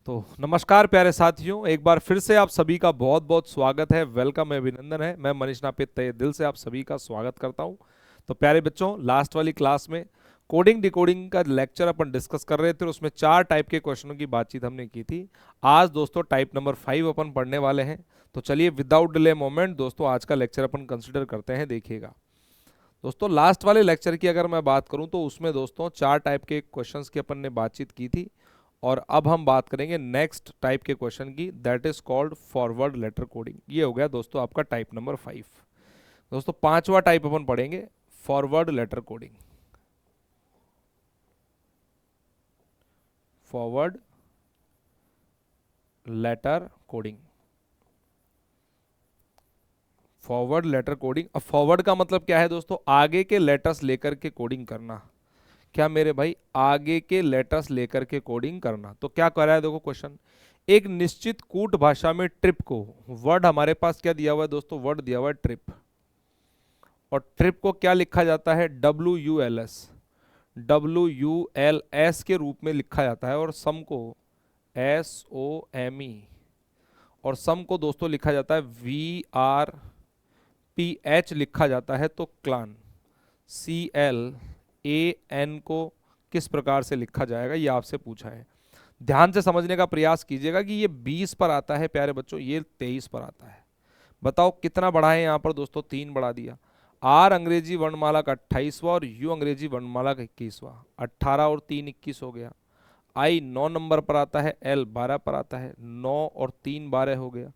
तो नमस्कार प्यारे साथियों, एक बार फिर से आप सभी का बहुत बहुत स्वागत है। वेलकम है, अभिनंदन है। मैं मनीष नापित तहे दिल से आप सभी का स्वागत करता हूं। तो प्यारे बच्चों, लास्ट वाली क्लास में कोडिंग डिकोडिंग का लेक्चर अपन डिस्कस कर रहे थे और उसमें 4 टाइप के क्वेश्चनों की बातचीत हमने की थी। आज दोस्तों टाइप नंबर 5 अपन पढ़ने वाले हैं। तो चलिए विदाउट डिले मोमेंट दोस्तों आज का लेक्चर अपन कंसिडर करते हैं। देखिएगा दोस्तों, लास्ट वाले लेक्चर की अगर मैं बात करूं तो उसमें दोस्तों 4 टाइप के क्वेश्चंस की अपन ने बातचीत की थी। और अब हम बात करेंगे नेक्स्ट टाइप के क्वेश्चन की, that is called forward letter coding. ये हो गया दोस्तों आपका टाइप नंबर 5। दोस्तों 5वां टाइप अपन पढ़ेंगे, forward letter coding. Forward letter coding, forward letter coding. अब फॉरवर्ड का मतलब क्या है दोस्तों? आगे के लेटर्स लेकर के कोडिंग करना। क्या मेरे भाई? आगे के लेटर्स लेकर के कोडिंग करना। तो क्या कर रहा है देखो क्वेश्चन, एक निश्चित कूट भाषा में ट्रिप को, वर्ड हमारे पास क्या दिया हुआ है दोस्तों? वर्ड दिया हुआ है ट्रिप। और ट्रिप को क्या लिखा जाता है? WULS, WULS के रूप में लिखा जाता है। और सम को SOME, और सम को दोस्तों लिखा जाता है VRPH लिखा जाता है। तो क्लान, CLAN को किस प्रकार से लिखा जाएगा, ये आपसे पूछा है। ध्यान से समझने का प्रयास कीजिएगा कि ये 20 पर आता है प्यारे बच्चों, ये 23 पर आता है। बताओ कितना बढ़ा है यहाँ पर दोस्तों? 3 बढ़ा दिया। आर अंग्रेजी वर्णमाला का 28वां और यू अंग्रेजी वर्णमाला का 21वां। 18 और 3 21 हो गया। आई 9 नंबर पर आता है, एल 12 पर आता है, 9 और 3 12 हो गया।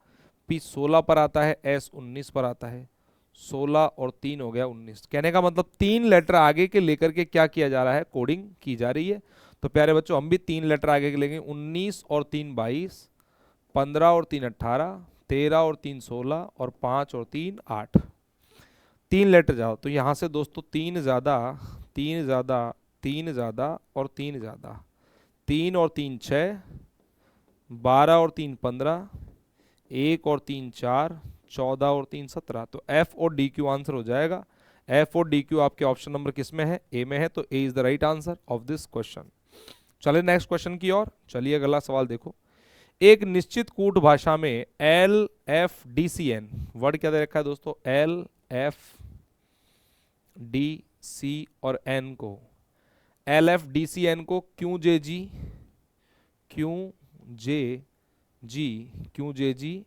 पी 16 पर आता है, एस 19 पर आता है, 16 और 3 हो गया 19। कहने का मतलब 3 लेटर आगे के लेकर के क्या किया जा रहा है? कोडिंग की जा रही है। तो प्यारे बच्चों हम भी 3 लेटर आगे के लेंगे। 19 और 3 22, 15 और 3 18, 13 और 3 16 और 5 और 3 8। 3 लेटर जाओ तो यहाँ से दोस्तों 3 ज़्यादा, 3 ज़्यादा, 3 ज़्यादा और 3 ज़्यादा, 3 और 3 6, 12 और 3 15, 1 और 3 4, 14 और 3 17। तो F और DQ आंसर हो जाएगा। F और DQ आपके ऑप्शन नंबर किस में है? ए में है। तो A is the right answer of this question. चलिए नेक्स्ट क्वेश्चन की ओर। चलिए अगला सवाल देखो। एक निश्चित कूट भाषा में LFDCN, वर्ड क्या दे रखा है दोस्तों? LFDC और N को, LFDCN को QJG, QJG, QJG,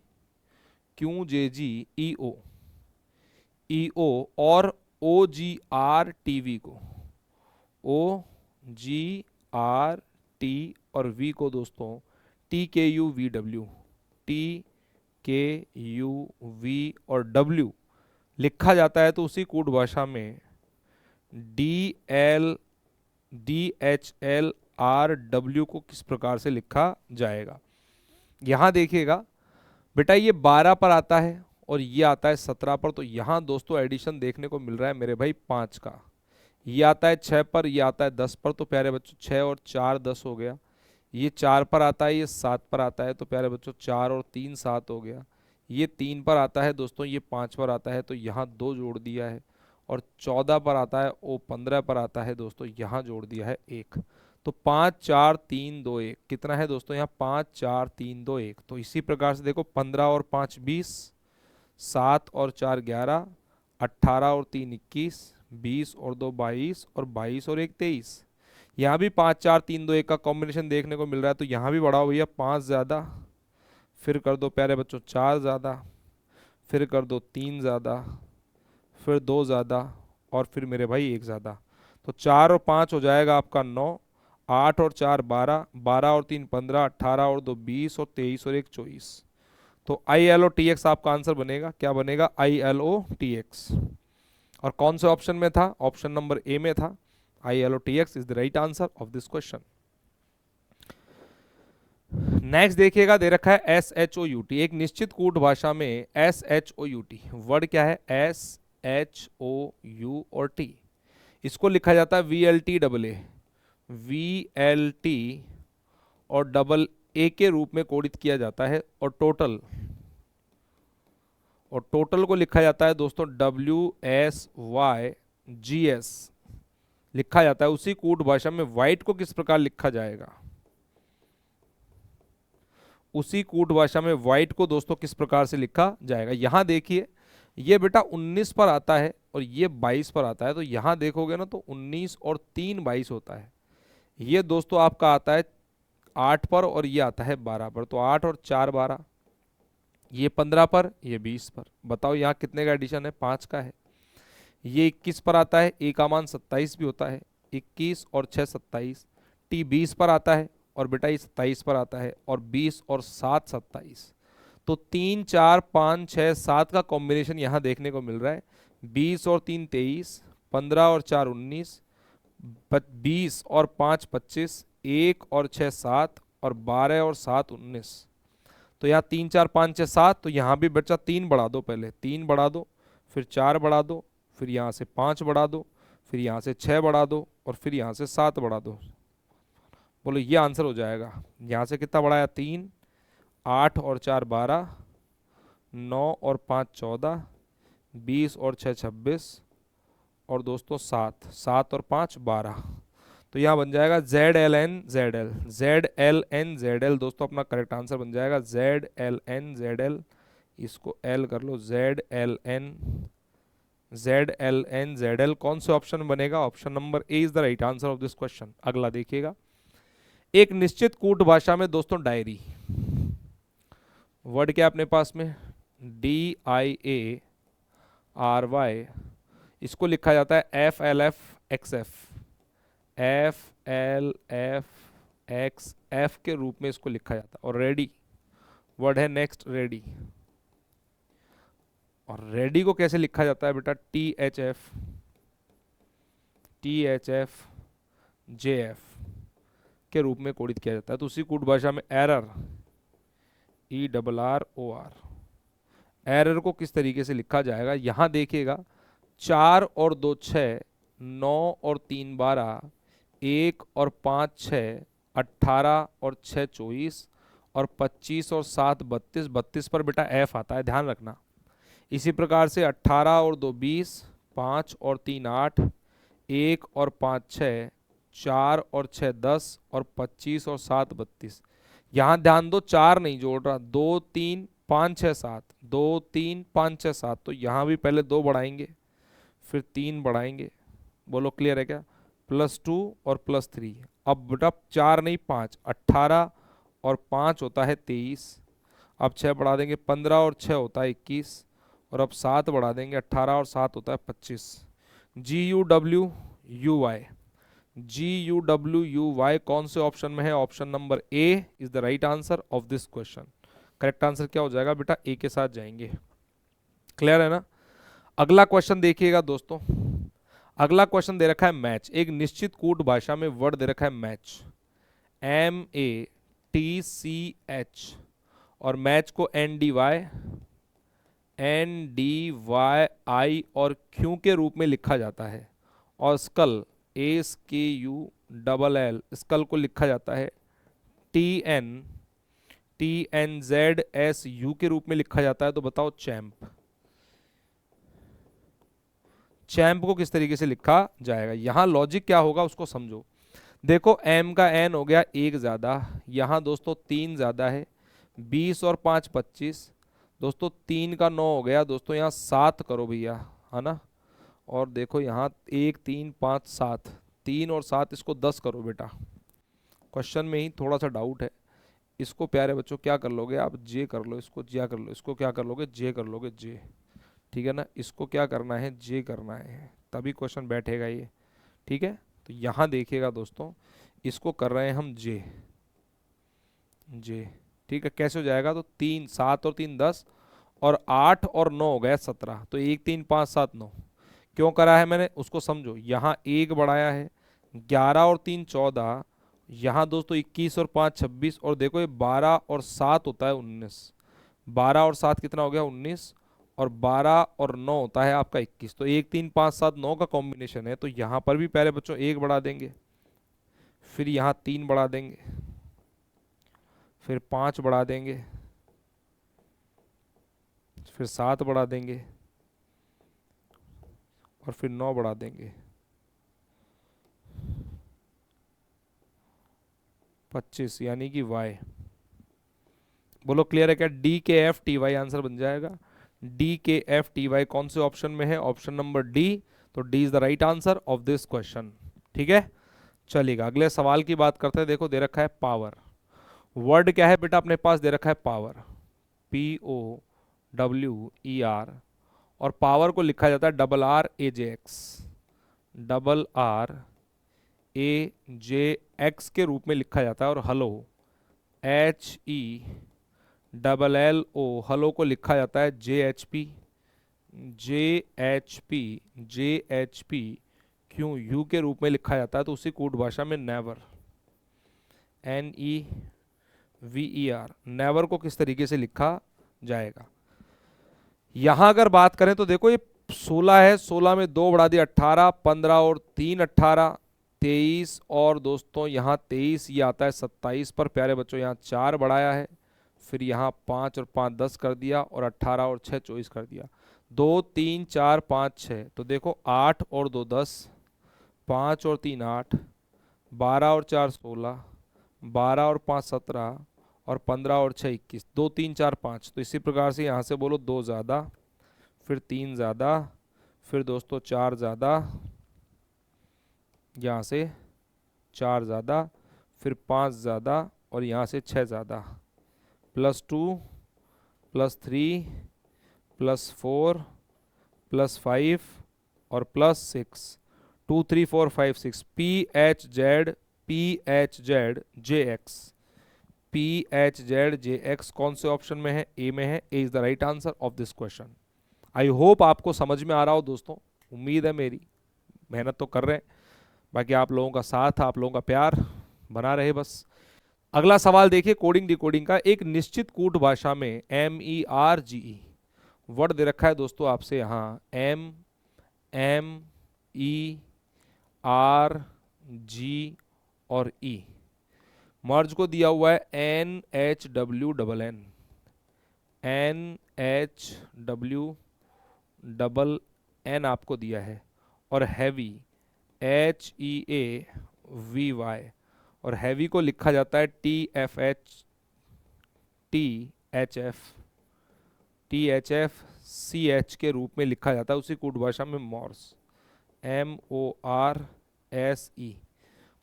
QJG, EO और OGRTV को, OGRT और V को दोस्तों TKUVW, TKUV और W लिखा जाता है। तो उसी कूट भाषा में DHLRW को किस प्रकार से लिखा जाएगा? यहां देखिएगा बेटा, ये 12 पर आता है और ये आता है 17 पर। तो यहाँ दोस्तों एडिशन देखने को मिल रहा है मेरे भाई 5 का। ये आता है 6 पर, ये आता है 10 पर। तो प्यारे बच्चों 6 और 4 10 हो गया। ये 4 पर आता है, ये 7 पर आता है। तो प्यारे बच्चों 4 और 3 7 हो गया। ये 3 पर आता है दोस्तों, ये 5 पर आता है। तो यहाँ 2 जोड़ दिया है। और 14 पर आता है, ओ 15 पर आता है दोस्तों, यहाँ जोड़ दिया है 1। तो 5 4 3 2 1 कितना है दोस्तों? यहाँ 5 4 3 2 1। तो इसी प्रकार से देखो 15 और 5 20, 7 और 4 11, 18 और 3 21, 20 और 2 22 और 22 और 1 23। यहाँ भी 5 4 3 2 1 का कॉम्बिनेशन देखने को मिल रहा है। तो यहाँ भी बढ़ाओ भैया, 5 ज़्यादा, फिर कर दो प्यारे बच्चों 4 ज़्यादा, फिर कर दो 3 ज़्यादा, फिर 2 ज़्यादा और फिर मेरे भाई 1 ज़्यादा। तो 4 और 5 हो जाएगा आपका 9, 8 और 4 12, 12 और 3 15, 18 और 2 20 और 23 और 1 24। तो ILOTX आपका आंसर बनेगा। क्या बनेगा? ILOTX। और कौन से ऑप्शन में था? ऑप्शन नंबर ए में था। ILOTX is the right answer of this question. Next देखिएगा, दे रखा है SHOUT। एक निश्चित कूट भाषा में SHOUT वर्ड क्या है? SHOU और T, इसको लिखा जाता है VLT और डबल ए के रूप में कोडित किया जाता है। और टोटल को लिखा जाता है दोस्तों WSYGS लिखा जाता है। उसी कूट भाषा में वाइट को किस प्रकार लिखा जाएगा? उसी कूट भाषा में वाइट को दोस्तों किस प्रकार से लिखा जाएगा। यहां देखिए ये बेटा 19 पर आता है और ये 22 पर आता है, तो यहां देखोगे ना तो 19 और 3 22 होता है। ये दोस्तों आपका आता है 8 पर और ये आता है 12 पर, तो 8 और 4 12, ये 15 पर, ये 20 पर। बताओ यहाँ कितने का एडिशन है, 5 का है। ये 21 पर आता है, ए का मान 27 भी होता है, 21 और 6 27। टी 20 पर आता है और बेटा ये 27 पर आता है, और 20 और 7 27। तो 3 4 5 6 7 का कॉम्बिनेशन यहाँ देखने को मिल रहा है। 20 और 3 23, 15 और 4 19, 20 और 5 25, 1 और 6 7, और 12 और 7 19। तो यहाँ 3 4 5 6 7, तो यहाँ भी बच्चा 3 बढ़ा दो, पहले 3 बढ़ा दो, फिर 4 बढ़ा दो, फिर यहाँ से 5 बढ़ा दो, फिर यहाँ से 6 बढ़ा दो, और फिर यहाँ से 7 बढ़ा दो। बोलो ये आंसर हो जाएगा। यहाँ से कितना बढ़ाया, 3, 8 और 4 12, 9 और 5 14, 20 और 6 26, और दोस्तों 7, 7 और 5 12। तो यहाँ बन जाएगा ZLN ZL दोस्तों अपना करेक्ट आंसर बन जाएगा ZLN। इसको L कर लो, ZLN कौन से ऑप्शन में बनेगा, option number A is the right answer of this question. अगला देखिएगा, एक निश्चित कूट भाषा में दोस्तों डायरी, वर्ड क्या अपने पास में, DIARY, इसको लिखा जाता है FLFXF के रूप में इसको लिखा जाता है। और रेडी वर्ड है नेक्स्ट, रेडी। और रेडी को कैसे लिखा जाता है बेटा, THF के रूप में कोडित किया जाता है। तो उसी कूट भाषा में एरर, ERROR, एरर को किस तरीके से लिखा जाएगा, यहां देखिएगा 4 और 2 6, 9 और 3 12, 1 और 5 6, 18 और 6 24, और 25 और 7 32। 32 पर बेटा एफ आता है, ध्यान रखना। इसी प्रकार से 18 और 2 20, 5 और 3 8, 1 और 5 6, 4 और 6 10, और 25 और 7 32। यहाँ ध्यान दो, 4 नहीं जोड़ रहा, 2 3 5 6 7, 2 3 5 6 7। तो यहाँ भी पहले 2 बढ़ाएंगे, फिर 3 बढ़ाएंगे। बोलो क्लियर है क्या, +2 और +3। अब बेटा 4 नहीं 5, 18 और 5 होता है 23। अब 6 बढ़ा देंगे, 15 और 6 होता है 21, और अब 7 बढ़ा देंगे, 18 और 7 होता है 25। GUWUY कौन से ऑप्शन में है, option number A is the right answer of this question. Correct answer क्या हो जाएगा बेटा, ए के साथ जाएंगे। क्लियर है ना। अगला क्वेश्चन देखिएगा दोस्तों, अगला क्वेश्चन दे रखा है मैच। एक निश्चित कूट भाषा में वर्ड दे रखा है मैच, MATCH, और मैच को NDY और क्यू के रूप में लिखा जाता है। और स्कल, SKULL, स्कल को लिखा जाता है TNZSU के रूप में लिखा जाता है। तो बताओ चैंप, चैंप को किस तरीके से लिखा जाएगा। यहां लॉजिक क्या होगा उसको समझो। देखो M का N हो गया 1 ज्यादा, यहां दोस्तों 3 ज्यादा है, 20 और 5 25, दोस्तों 3 का 9 हो गया, दोस्तों यहाँ 7 करो भैया, है ना। और देखो यहाँ 1 3 5 7, 3 और 7, इसको 10 करो बेटा। क्वेश्चन में ही थोड़ा सा डाउट है। इसको प्यारे बच्चों क्या कर लोगे आप, जे कर लो, इसको ज्या कर लो, इसको क्या कर लोगे, जे कर लोगे, जे। ठीक है ना, इसको क्या करना है, जे करना है, तभी क्वेश्चन बैठेगा ये। ठीक है, तो यहाँ देखिएगा दोस्तों, इसको कर रहे हैं हम जे, जे। ठीक है, कैसे हो जाएगा, तो 3 7 और 3 10, और 8 और 9 हो गया 17। तो 1 3 5 7 9 क्यों करा है मैंने, उसको समझो। यहाँ 1 बढ़ाया है, 11 और 3 14, यहाँ दोस्तों 21 और 5 26, और देखो ये 12 और 7 होता है 19। 12 और 7 कितना हो गया 19, और 12 और 9 होता है आपका 21। तो 1 3 5 7 9 का कॉम्बिनेशन है। तो यहाँ पर भी पहले बच्चों 1 बढ़ा देंगे, फिर यहाँ 3 बढ़ा देंगे, फिर 5 बढ़ा देंगे, फिर 7 बढ़ा देंगे, और फिर 9 बढ़ा देंगे, 25 यानी कि y। बोलो क्लियर है क्या? डी के एफ टी वाई आंसर बन जाएगा। डी के एफ टी वाई कौन से ऑप्शन में है? Option number D. तो D is the right answer of this question. ठीक है, चलिएगा अगले सवाल की बात करते हैं। देखो दे रखा है पावर। वर्ड क्या है बेटा अपने पास? दे रखा है power, P O W E R, और पावर को लिखा जाता है double R A J X, double R A J X के रूप में लिखा जाता है। और hello, H E double L O, hello को लिखा जाता है J H P, J H P, J H P Q U के रूप में लिखा जाता है? तो उसी कूट भाषा में never, N E V E R, never को किस तरीके से लिखा जाएगा? यहां अगर बात करें तो देखो ये 16 है, 16 में 2 बढ़ा दिया 18, 15 और 3 18, 23, और दोस्तों यहाँ 23 ये आता है 27 पर। प्यारे बच्चों यहाँ 4 बढ़ाया है, फिर यहाँ 5 और 5 10 कर दिया, और 18 और 6 24 कर दिया। 2 3 4 5 6, तो देखो 8 और 2 10, 5 और 3 8, 12 और 4 16, 12 और 5 17, और 15 और 6 21, 2 3 4 5। तो इसी प्रकार से यहाँ से बोलो 2 ज़्यादा, फिर 3 ज़्यादा, फिर दोस्तों 4 ज़्यादा, यहाँ से 4 ज़्यादा, फिर 5 ज़्यादा, और यहाँ से 6 ज़्यादा, +2 +3 +4 +5 और +6, 2 3 4 5 6, P H Z J X, P H Z J X कौन से ऑप्शन में है? ए में है। A is the right answer of this question. I hope आपको समझ में आ रहा हो दोस्तों, उम्मीद है मेरी, मेहनत तो कर रहे हैं, बाकी आप लोगों का साथ, आप लोगों का प्यार बना रहे बस। अगला सवाल देखिए कोडिंग डिकोडिंग का। एक निश्चित कूट भाषा में MERGE वर्ड दे रखा है दोस्तों आपसे यहाँ, MERG और E। मर्ज को दिया हुआ है NHWNN, NHWNN आपको दिया है, और हैवी HEAVY, और हैवी को लिखा जाता है THF के रूप में लिखा जाता है उसी कूट भाषा में। मॉर्स, MORSE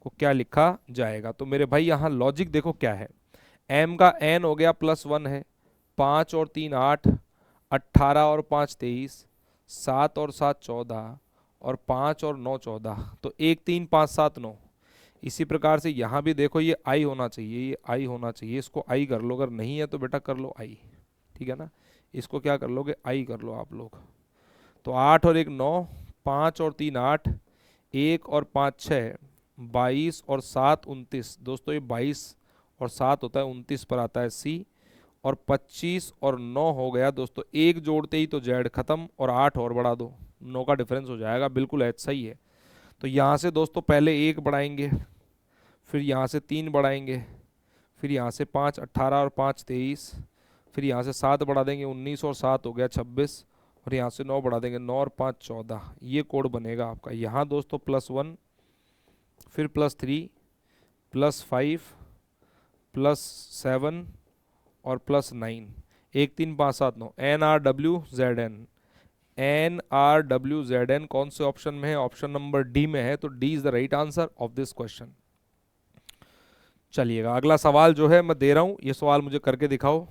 को क्या लिखा जाएगा? तो मेरे भाई यहाँ लॉजिक देखो क्या है। M का N हो गया +1 है, 5 और 3 8, 18 और 5 23, 7 और 7 14, और 5 और 9 14, तो 1 3 5 7 9। इसी प्रकार से यहाँ भी देखो ये आई होना चाहिए, ये आई होना चाहिए, इसको आई कर लो, अगर नहीं है तो बेटा कर लो आई, ठीक है ना। इसको क्या कर लोगे? आई कर लो आप लोग। तो 8 और 1 9, 5 और 3 8, 1 और 5 6, 22 और 7 29। दोस्तों ये 22 और 7 होता है 29 पर आता है सी, और 25 और 9 हो गया दोस्तों, एक जोड़ते ही तो जेड खत्म, और 8 और बढ़ा दो, 9 का डिफरेंस हो जाएगा, बिल्कुल एच सही है। तो यहाँ से दोस्तों पहले 1 बढ़ाएंगे, फिर यहाँ से 3 बढ़ाएंगे, फिर यहाँ से 5 18 और 5 23, फिर यहाँ से 7 बढ़ा देंगे 19 और 7 हो गया 26, और यहाँ से 9 बढ़ा देंगे 9 और 5 14। ये कोड बनेगा आपका। यहाँ दोस्तों +1, फिर +3 +5 +7 और +9, 1 3 5 7 9, NRWZN कौन से ऑप्शन में है? ऑप्शन नंबर डी में है। तो D is the right answer of this question. चलिएगा अगला सवाल जो है मैं दे रहा हूं, ये सवाल मुझे करके दिखाओ।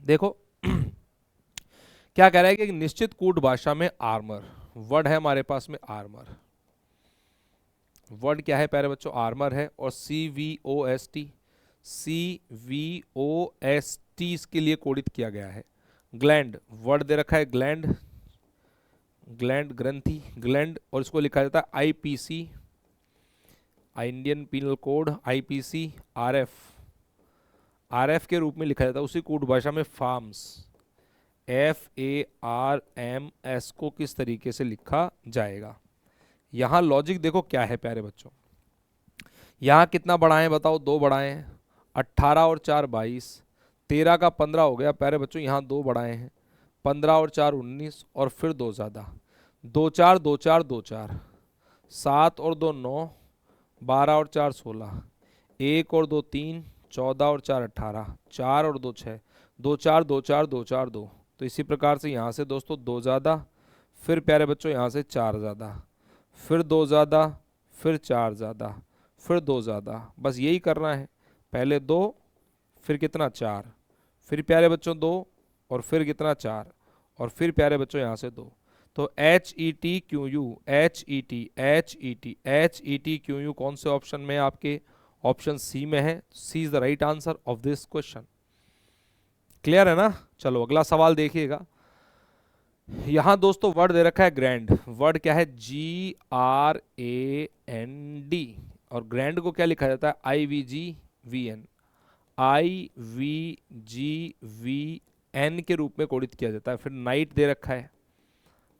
देखो क्या कह रहा है कि एक निश्चित कूट भाषा में आर्मर, वर्ड है हमारे पास में आर्मर। वर्ड क्या है प्यारे बच्चों? आर्मर है, और CVOST इसके लिए कोडित किया गया है। ग्लैंड, वर्ड दे रखा है ग्लैंड, ग्लैंड ग्रंथि, ग्लैंड, और इसको लिखा जाता है IPC, Indian penal code, IPC RF के रूप में लिखा जाता है उसी कूट भाषा में। फार्म्स, FARMS को किस तरीके से लिखा जाएगा? यहाँ लॉजिक देखो क्या है प्यारे बच्चों। यहाँ कितना बढ़ाएं बताओ? 2 बढ़ाएं, 18 और 4 22, 13 का 15 हो गया प्यारे बच्चों। यहाँ 2 बढ़ाए हैं, 15 और 4 19, और फिर 2 ज़्यादा, 2 4 2 4 2 4, 7 और 2 9, 12 और 4 16, 1 और 2 3, 14 और 4 18, 4 और 2 6, 2 4 2 4 2 4 2। तो इसी प्रकार से यहाँ से दोस्तों 2 ज़्यादा, फिर प्यारे बच्चों यहाँ से 4 ज़्यादा, फिर 2 ज़्यादा, फिर 4 ज़्यादा, फिर 2 ज़्यादा। बस यही करना है, पहले 2, फिर कितना 4, फिर प्यारे बच्चों 2, और फिर कितना 4, और फिर प्यारे बच्चों यहाँ से 2। तो H E T Q U, H E T H E T H E T Q U कौन से ऑप्शन में है आपके? ऑप्शन सी में है। C is the right answer of this question. Clear है ना? चलो अगला सवाल देखिएगा। यहां दोस्तों वर्ड दे रखा है ग्रैंड। वर्ड क्या है? GRAND। और ग्रैंड को क्या लिखा जाता है? IVGVN, IVGVN के रूप में कोडित किया जाता है। फिर नाइट दे रखा है,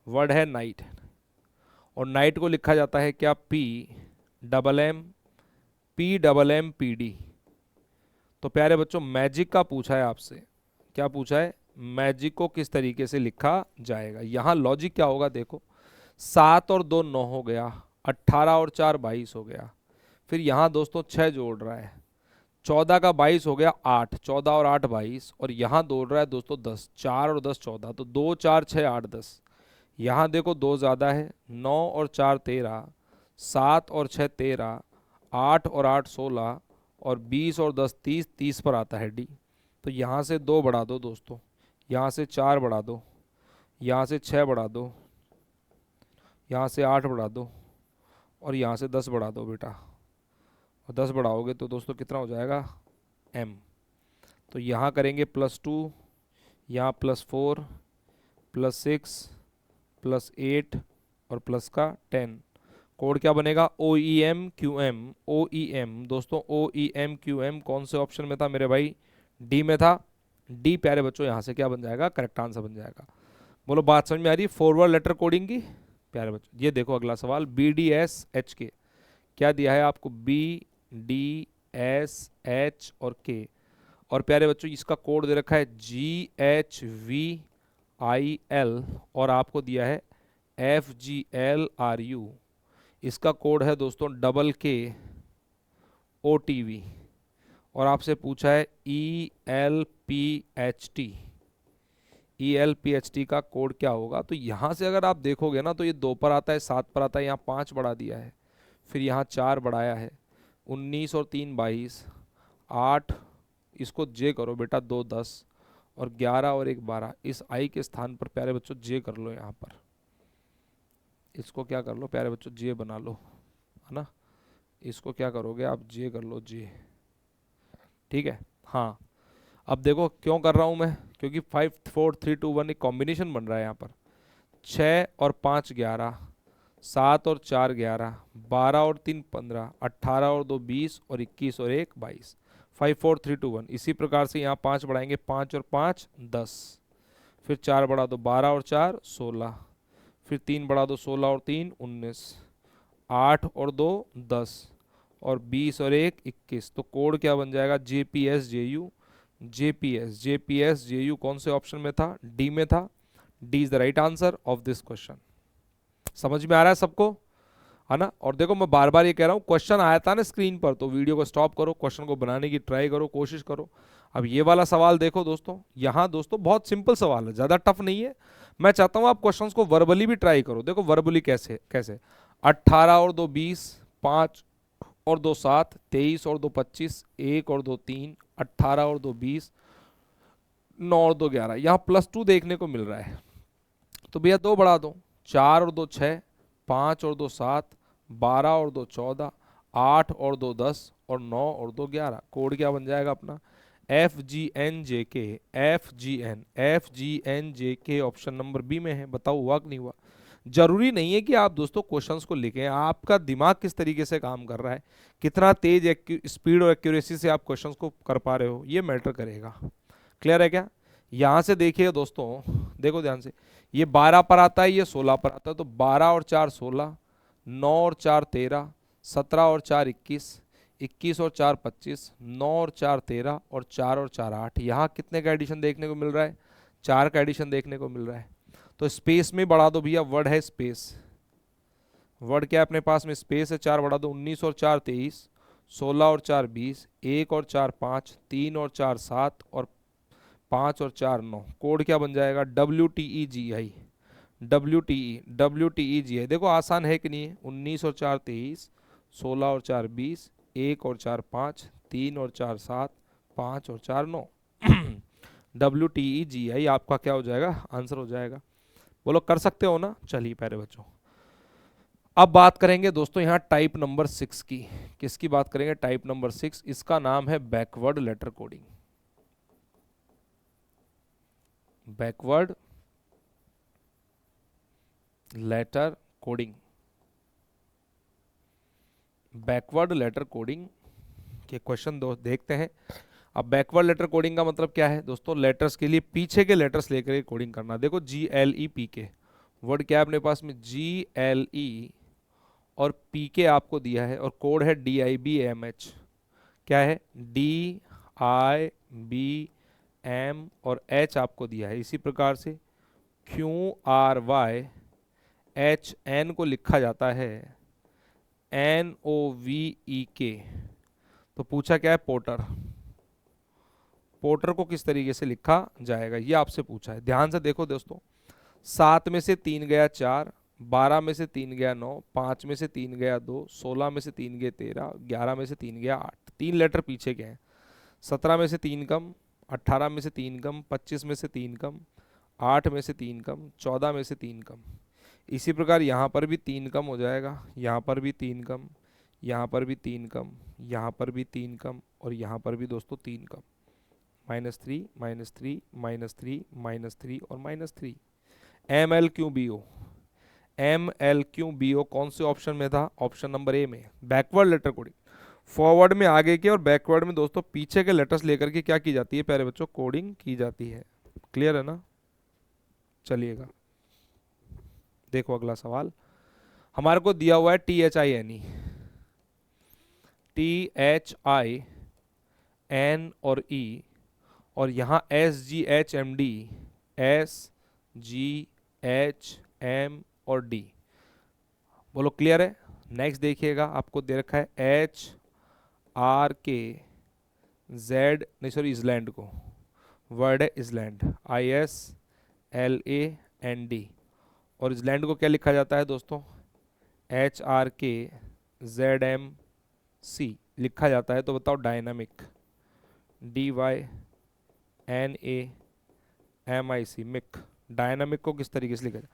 वर्ड है नाइट, और नाइट को लिखा जाता है क्या? PMMPD। तो प्यारे बच्चों मैजिक का पूछा है आपसे। क्या पूछा है? मैजिक को किस तरीके से लिखा जाएगा। यहाँ लॉजिक क्या होगा देखो, 7 और 2 9 हो गया, 18 और 4 22 हो गया। फिर यहाँ दोस्तों 6 जोड़ रहा है, 14 का 22 हो गया 8, 14 और 8 22, और यहाँ जोड़ रहा है दोस्तों 10, 4 और 10 14, तो 2 4 6 8 10। यहाँ देखो 2 ज़्यादा है, 9 और 4 13, 7 और 6 13, 8 और 8 16, और 20 और 10 30, 30 पर आता है डी। तो यहाँ से 2 बढ़ा दो दोस्तों, यहाँ से 4 बढ़ा दो, यहाँ से 6 बढ़ा दो, यहाँ से 8 बढ़ा दो, और यहाँ से 10 बढ़ा दो बेटा। और 10 बढ़ाओगे तो दोस्तों कितना हो जाएगा? m। तो यहाँ करेंगे +2, यहाँ +4, +6, +8 और प्लस का 10। कोड क्या बनेगा? OEMQM। OEM दोस्तों, OEMQM कौन से ऑप्शन में था मेरे भाई? डी में था। डी प्यारे बच्चों यहाँ से क्या बन जाएगा? करेक्ट आंसर बन जाएगा। बोलो बात समझ में आ रही? फॉरवर्ड लेटर कोडिंग की। प्यारे बच्चों ये देखो अगला सवाल, BDSHK क्या दिया है आपको? BDSH और K, और प्यारे बच्चों इसका कोड दे रखा है GHVIL, और आपको दिया है FGLRU। इसका कोड है दोस्तों KKOTV, और आपसे पूछा है ELPHT। ELPHT का कोड क्या होगा? तो यहाँ से अगर आप देखोगे ना तो ये 2 पर आता है, 7 पर आता है, यहाँ 5 बढ़ा दिया है, फिर यहाँ 4 बढ़ाया है, 19 और 3 22, 8, इसको जे करो बेटा 2 10, और 11 और 1 12। इस आई के स्थान पर प्यारे बच्चों जे कर लो, यहाँ पर इसको क्या कर लो प्यारे बच्चों? जे बना लो, है ना। इसको क्या करोगे आप? जे कर लो, जे। ठीक है। हाँ अब देखो क्यों कर रहा हूँ मैं, क्योंकि 5 4 3 2 1 एक कॉम्बिनेशन बन रहा है यहाँ पर। 6 और 5 11, 7 और 4 11, 12 और 3 15, 18 और 2 20, और 21 और 1 22। 5 4 3 2 1। इसी प्रकार से यहाँ 5 बढ़ाएंगे, 5 और 5 10, फिर 4 बढ़ा दो 12 और 4 16, फिर 3 बढ़ा दो 16 और 3 19, 8 और 2 10, और 20 और 1 21। तो कोड क्या बन जाएगा? JPSJU। JPSJU कौन से ऑप्शन में था? डी में था। D is the right answer of this question. समझ में आ रहा है सबको, है ना। और देखो मैं बार बार ये कह रहा हूँ, क्वेश्चन आया था ना स्क्रीन पर, तो वीडियो को स्टॉप करो, क्वेश्चन को बनाने की ट्राई करो, कोशिश करो। अब ये वाला सवाल देखो दोस्तों, यहाँ दोस्तों बहुत सिंपल सवाल है, ज़्यादा टफ नहीं है। मैं चाहता हूँ आप क्वेश्चंस को वर्बली भी ट्राई करो। देखो वर्बली कैसे कैसे, 18 और 2 20, 5 और 2 7, 23 और 2 25, 1 और 2 3, 18 और 2 20, 9 और 2 11। यहाँ +2 देखने को मिल रहा है, तो भैया 2 बढ़ा दो, 4 और 2 6, 5 और 2 7, 12 और 2 14, 8 और 2 10, और 9 और 2 11। कोड क्या बन जाएगा अपना? FGNJK। FGNJK option number B में है। बताओ हुआ कि नहीं हुआ? जरूरी नहीं है कि आप दोस्तों क्वेश्चंस को लिखें, आपका दिमाग किस तरीके से काम कर रहा है, कितना तेज स्पीड और एक्यूरेसी से आप क्वेश्चंस को कर पा रहे हो, ये मैटर करेगा। क्लियर है क्या? यहां से देखिए दोस्तों, देखो ध्यान से, ये 12 पर आता है, ये 16 पर आता है, तो 12 और 4 16, 9 और 4 13, 17 और 4 21, 21 और 4 25, 9 और 4 13, और 4 और 4 8। यहाँ कितने का एडिशन देखने को मिल रहा है? 4 का एडिशन देखने को मिल रहा है। तो स्पेस में बढ़ा दो भैया, वर्ड है स्पेस, वर्ड क्या है अपने पास में, स्पेस है, 4 बढ़ा दो, 19 और 4 23, 16 और 4 20, 1 और 4 5, 3 और 4 7 और 5 और 4 9। कोड क्या बन जाएगा, WTEGI, WTEGI। देखो आसान है कि नहीं है, 19 और 4 23, 16 और 4 20, 1 और 4 5, 3 और 4 7, 5 और 4 9। WTEGI आपका क्या हो जाएगा, आंसर हो जाएगा। बोलो कर सकते हो ना। चलिए प्यारे बच्चों, अब बात करेंगे दोस्तों यहाँ टाइप नंबर 6 की। किसकी बात करेंगे, टाइप नंबर 6, इसका नाम है backward letter coding. Backward letter coding, backward letter coding के क्वेश्चन दो देखते हैं। अब बैकवर्ड लेटर कोडिंग का मतलब क्या है दोस्तों, लेटर्स के लिए पीछे के लेटर्स लेकर के कोडिंग करना। देखो GLEPK वर्ड क्या है अपने पास में, GLE और PK आपको दिया है और कोड है DIBMH। क्या है, DIBM और H आपको दिया है। इसी प्रकार से QRYHN को लिखा जाता है NOVEK। तो पूछा क्या है, पोर्टर। पोर्टर को किस तरीके से लिखा जाएगा ये आपसे पूछा है। ध्यान से देखो दोस्तों, 7 में से 3 गया 4, 12 में से 3 गया 9, 5 में से 3 गया 2, 16 में से 3 गया 13, 11 में से 3 गया 8। 3 लेटर पीछे के हैं। 17 में से 3 कम, 18 में से 3 कम, 25 में से 3 कम, 8 में से 3 कम, 14 में से 3 कम। इसी प्रकार यहाँ पर भी 3 कम हो जाएगा, यहाँ पर भी 3 कम, यहाँ पर भी 3 कम, यहाँ पर भी 3 कम और यहाँ पर भी दोस्तों 3 कम। -3 -3 -3 -3 और -3। MLQBO, MLQBO कौन से ऑप्शन में था, ऑप्शन नंबर ए में, बैकवर्ड लेटर कोडिंग। फॉरवर्ड में आगे के और बैकवर्ड में दोस्तों पीछे के लेटर्स लेकर के क्या की जाती है प्यारे बच्चों, कोडिंग की जाती है। क्लियर है ना। चलिएगा देखो अगला सवाल हमारे को दिया हुआ है THINE, THIN और E और यहाँ SGHMD, SGHM और D। बोलो क्लियर है। नेक्स्ट देखिएगा आपको दे रखा है HRK Z, नहीं सॉरी इजलैंड को, वर्ड है इजलैंड, ISLAND और इजलैंड को क्या लिखा जाता है दोस्तों, HRKZMC लिखा जाता है। तो बताओ डायनामिक, DYNAMIC, मिक। डायनामिक को किस तरीके से लिखा जाए,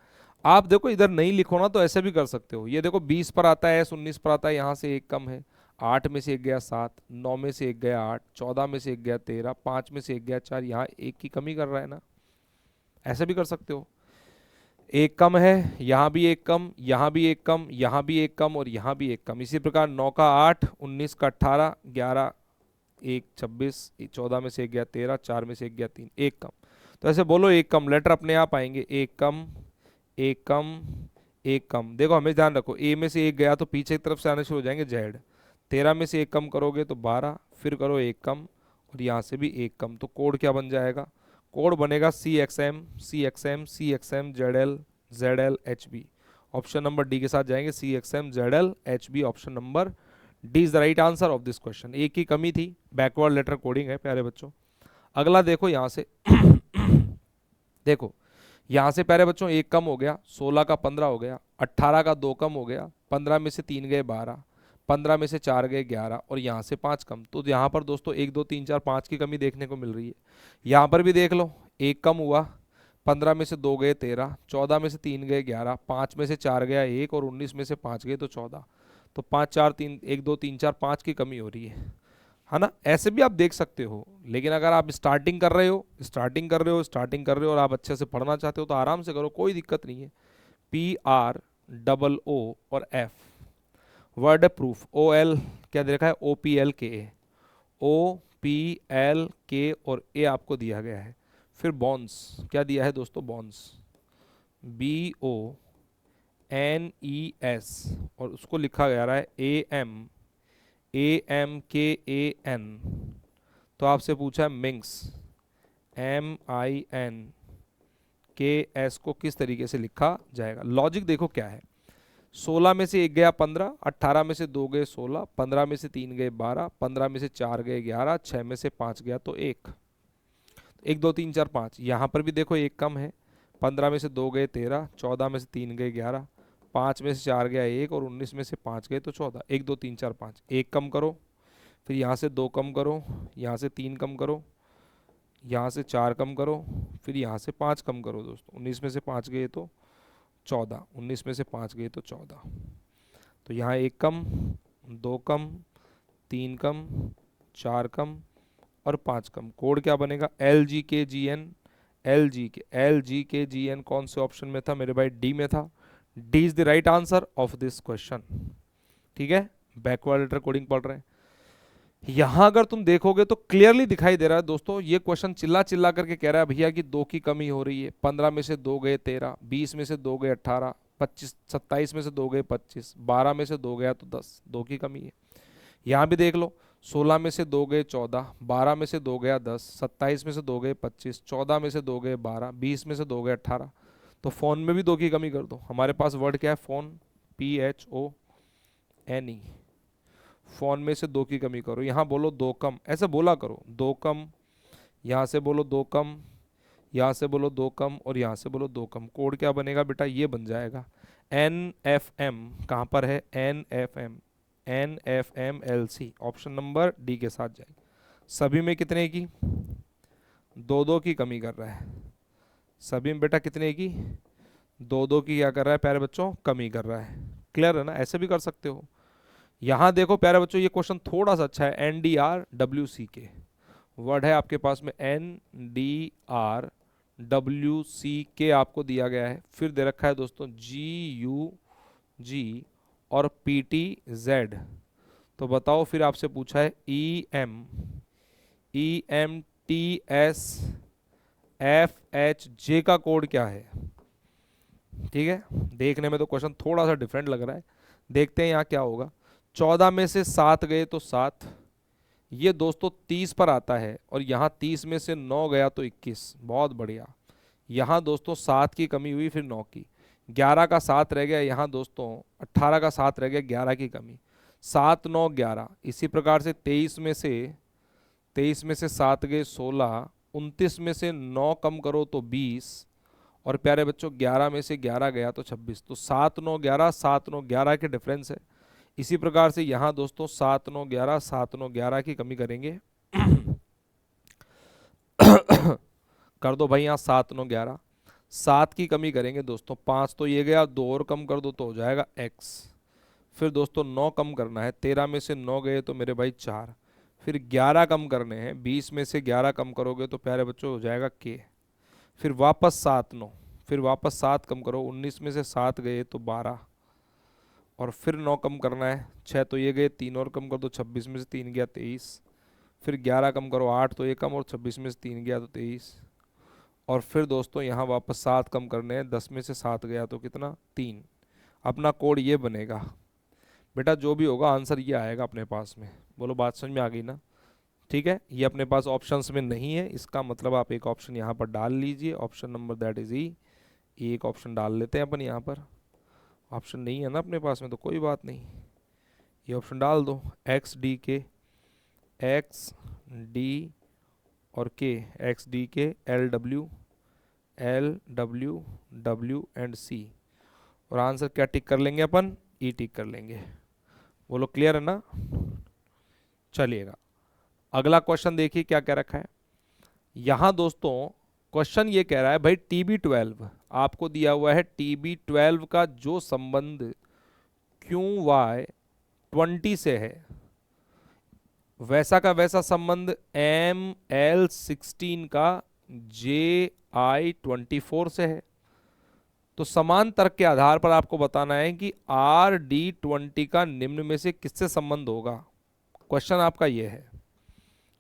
आप देखो इधर नहीं लिखो ना तो ऐसे भी कर सकते हो। ये देखो 20 पर आता है, 19 पर आता है, यहाँ से एक कम है, 8 में से एक गया 7, 9 में से एक गया 8, 14 में से एक गया 13, 5 में से एक गया 4, यहाँ एक की कमी कर रहा है ना, ऐसे भी कर सकते हो। एक कम है, यहाँ भी एक कम, यहाँ भी एक कम, यहाँ भी एक कम और यहाँ भी एक कम। इसी प्रकार 9 का 8, 19 का 18, 11 1 26, 14 में से एक गया 13, 4 में से एक गया 3, एक कम। तो ऐसे बोलो एक कम, लेटर अपने आप आएंगे, एक कम एक कम एक कम। देखो हमें ध्यान रखो, ए में से एक गया तो पीछे की तरफ से आने शुरू हो जाएंगे जेड। 13 में से एक कम करोगे तो 12, फिर करो एक कम और यहाँ से भी एक कम। तो कोड क्या बन जाएगा, कोड बनेगा CXM CXM CXM ZL ZL HB। Option number D के साथ जाएंगे, CXM ZL HB। Option number D is the right answer of this question. एक ही कमी थी, बैकवर्ड लेटर कोडिंग है प्यारे बच्चों। अगला देखो यहाँ से देखो यहाँ से प्यारे बच्चों एक कम हो गया, 16 का 15 हो गया, 18 का 2 कम हो गया, 15 में से 3 गए 12, 15 में से 4 गए 11 और यहाँ से 5 कम। तो यहाँ पर दोस्तों 1 2 3 4 5 की कमी देखने को मिल रही है। यहाँ पर भी देख लो एक कम हुआ, 15 में से 2 गए 13, 14 में से 3 गए 11, 5 में से 4 गया 1 और 19 में से 5 गए तो 14। तो 5 4 3 1 2 3 4 5 की कमी हो रही है ना। ऐसे भी आप देख सकते हो, लेकिन अगर आप स्टार्टिंग कर रहे हो और आप अच्छे से पढ़ना चाहते हो तो आराम से करो, कोई दिक्कत नहीं है। PROO और F वर्ड है प्रूफ, OL क्या दे रखा है, OPLK, OPLK और A आपको दिया गया है। फिर बॉन्स क्या दिया है दोस्तों, बॉन्स BONES और उसको लिखा जा रहा है AMKAN। तो आपसे पूछा है मिंक्स, MINKS को किस तरीके से लिखा जाएगा। लॉजिक देखो क्या है, 16 में से 1 गया 15, 18 में से 2 गए 16, 15 में से 3 गए 12, 15 में से 4 गए 11, 6 में से 5 गया तो 1, 1 2 3 4 5। यहाँ पर भी देखो एक कम है, 15 में से 2 गए 13, 14 में से 3 गए 11, 5 में से 4 गया 1 और 19 में से 5 गए तो 14। 1 2 3 4 5, 1 कम करो, फिर यहाँ से 2 कम करो, यहाँ से 3 कम करो, यहाँ से 4 कम करो, फिर यहाँ से 5 कम करो दोस्तों। 19 में से 5 गए तो 14, 19 में से 5 गए तो 14। तो यहाँ 1 कम, 2 कम, 3 कम, 4 कम और 5 कम। कोड क्या बनेगा? LGKGN। LGKGN कौन से ऑप्शन में था मेरे भाई? डी में था। D is the right answer of this question. ठीक है, बैकवर्ड लेटर कोडिंग पढ़ रहे हैं। यहां अगर तुम देखोगे तो क्लियरली दिखाई दे रहा है दोस्तों, ये क्वेश्चन चिल्ला चिल्ला करके कह रहा है भैया कि 2 की कमी हो रही है। 15 में से 2 गए 13, 20 में से 2 गए 18, 25 27 में से 2 गए 25, 12 में से 2 गया तो 10, 2 की कमी है। यहाँ भी देख लो, 16 में से 2 गए 14, 12 में से 2 गया 10, 27 में से 2 गए 25, 14 में से 2 गए 12, 20 में से 2 गए 18। तो फोन में भी 2 की कमी कर दो। हमारे पास वर्ड क्या है? Phone, PHONE। फोन में से 2 की कमी करो। यहाँ बोलो 2 कम, ऐसे बोला करो 2 कम, यहाँ से बोलो 2 कम, यहाँ से बोलो 2 कम और यहाँ से बोलो 2 कम। कोड क्या बनेगा बेटा? ये बन जाएगा NFM। कहाँ पर है? NFM, NFMLC। Option number D के साथ जाएगी। सभी में कितने की? 2 की कमी कर रहा है। सभी में बेटा कितने की? 2 की क्या कर रहा है प्यारे बच्चों? कमी कर रहा है। क्लियर है ना? ऐसे भी कर सकते हो। यहां देखो प्यारे बच्चों, ये क्वेश्चन थोड़ा सा अच्छा है। NDRWCK वर्ड है आपके पास में। NDRWCK आपको दिया गया है। फिर दे रखा है दोस्तों GUG और PTZ। तो बताओ, फिर आपसे पूछा है EMTSFHJ का कोड क्या है? ठीक है, देखने में तो क्वेश्चन थोड़ा सा डिफरेंट लग रहा है। देखते हैं यहाँ क्या होगा। 14 में से 7 गए तो 7, ये दोस्तों 30 पर आता है। और यहाँ 30 में से 9 गया तो 21। बहुत बढ़िया। यहाँ दोस्तों 7 की कमी हुई, फिर 9 की, 11 का 7 रह गया। यहाँ दोस्तों 18 का 7 रह गया, 11 की कमी, 7 9 11। इसी प्रकार से 23 में से 7 गए 16, 29 में से 9 कम करो तो 20 और प्यारे बच्चों 11 में से 11 गया तो 26। तो 7 9 11, 7 9 11 के डिफरेंस है। इसी प्रकार से यहाँ दोस्तों 7 9 11, 7 9 11 की कमी करेंगे। कर दो भाई यहाँ 7 9 11, 7 की कमी करेंगे दोस्तों। 5 तो ये गया, 2 और कम कर दो तो हो जाएगा x। फिर दोस्तों 9 कम करना है। 13 में से 9 गए तो मेरे भाई 4। फिर 11 कम करने हैं। 20 में से 11 कम करोगे तो प्यारे बच्चों हो जाएगा k। फिर वापस 7 9, फिर वापस 7 कम करो। 19 में से 7 गए तो 12 और फिर 9 कम करना है। 6 तो ये गए, 3 और कम कर दो। 26 में से 3 गया 23। फिर 11 कम करो, 8 तो ये कम और 26 में से 3 गया तो 23। और फिर दोस्तों यहाँ वापस 7 कम करने हैं। 10 में से 7 गया तो कितना? 3। अपना कोड ये बनेगा बेटा। जो भी होगा आंसर ये आएगा अपने पास में। बोलो बात समझ में आ गई ना? ठीक है, ये अपने पास ऑप्शंस में नहीं है, इसका मतलब आप एक ऑप्शन यहाँ पर डाल लीजिए। ऑप्शन नंबर दैट इज ई। एक ऑप्शन डाल लेते हैं अपन यहाँ पर। ऑप्शन नहीं है ना अपने पास में तो कोई बात नहीं, ये ऑप्शन डाल दो। XDK, XD और K, XDK LW W and C। और आंसर क्या टिक कर लेंगे अपन? ई टिक कर लेंगे। बोलो क्लियर है ना? चलिएगा अगला क्वेश्चन देखिए क्या कह रखा है। यहां दोस्तों क्वेश्चन ये कह रहा है भाई TB12 आपको दिया हुआ है। TB12 का जो संबंध QY20 से है वैसा का वैसा संबंध ML16 का JI24 से है। तो समान तर्क के आधार पर आपको बताना है कि RD20 का निम्न में से किससे संबंध होगा। क्वेश्चन आपका ये है।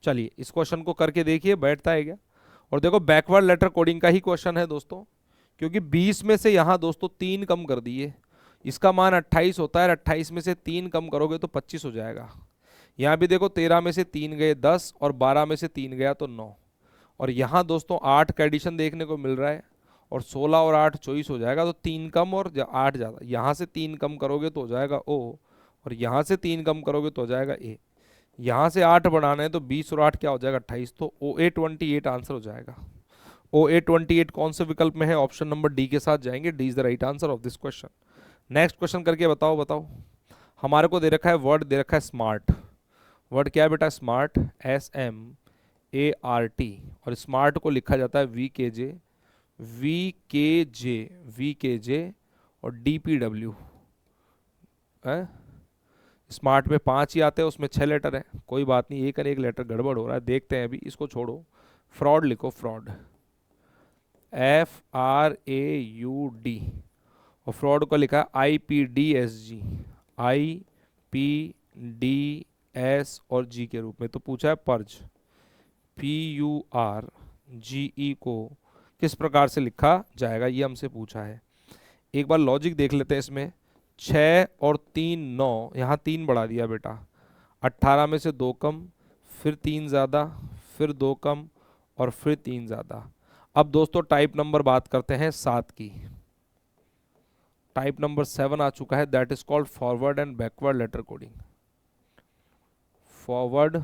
चलिए इस क्वेश्चन को करके देखिए बैठता है क्या। और देखो बैकवर्ड लेटर कोडिंग का ही क्वेश्चन है दोस्तों, क्योंकि 20 में से यहाँ दोस्तों 3 कम कर दिए। इसका मान 28 होता है। 28 में से 3 कम करोगे तो 25 हो जाएगा। यहाँ भी देखो 13 में से 3 गए 10 और 12 में से 3 गया तो 9। और यहाँ दोस्तों 8 का एडिशन देखने को मिल रहा है और 16 और 8 24 हो जाएगा, तो 3 कम और 8 ज़्यादा, यहाँ से 3 कम करोगे तो हो जाएगा ओ, और यहाँ से 3 कम करोगे तो हो जाएगा ए। यहाँ से 8 बढ़ाना है तो 20 और 8 क्या हो जाएगा 28, तो OA28 आंसर हो जाएगा। OA28 कौन से विकल्प में है, ऑप्शन नंबर डी के साथ जाएंगे, D is the right answer of this question. Next question करके बताओ बताओ। हमारे को दे रखा है वर्ड, दे रखा है स्मार्ट। वर्ड क्या है बेटा, स्मार्ट, SMART, और स्मार्ट को लिखा जाता है VKJ और DPW है। स्मार्ट में 5 ही आते हैं, उसमें 6 लेटर है, कोई बात नहीं, एक लेटर गड़बड़ हो रहा है, देखते हैं अभी, इसको छोड़ो। फ्रॉड लिखो, फ्रॉड, FRAUD, और फ्रॉड को लिखा है IPDSG, IPDS और G के रूप में। तो पूछा है पर्ज, PURGE को किस प्रकार से लिखा जाएगा, ये हमसे पूछा है। एक बार लॉजिक देख लेते हैं इसमें। 6 और 3 9, यहाँ 3 बढ़ा दिया बेटा, 18 में से 2 कम, फिर 3 ज़्यादा, फिर 2 कम, और फिर 3 ज़्यादा। अब दोस्तों टाइप नंबर बात करते हैं 7 की। टाइप नंबर 7 आ चुका है, that is called forward and backward letter coding. Forward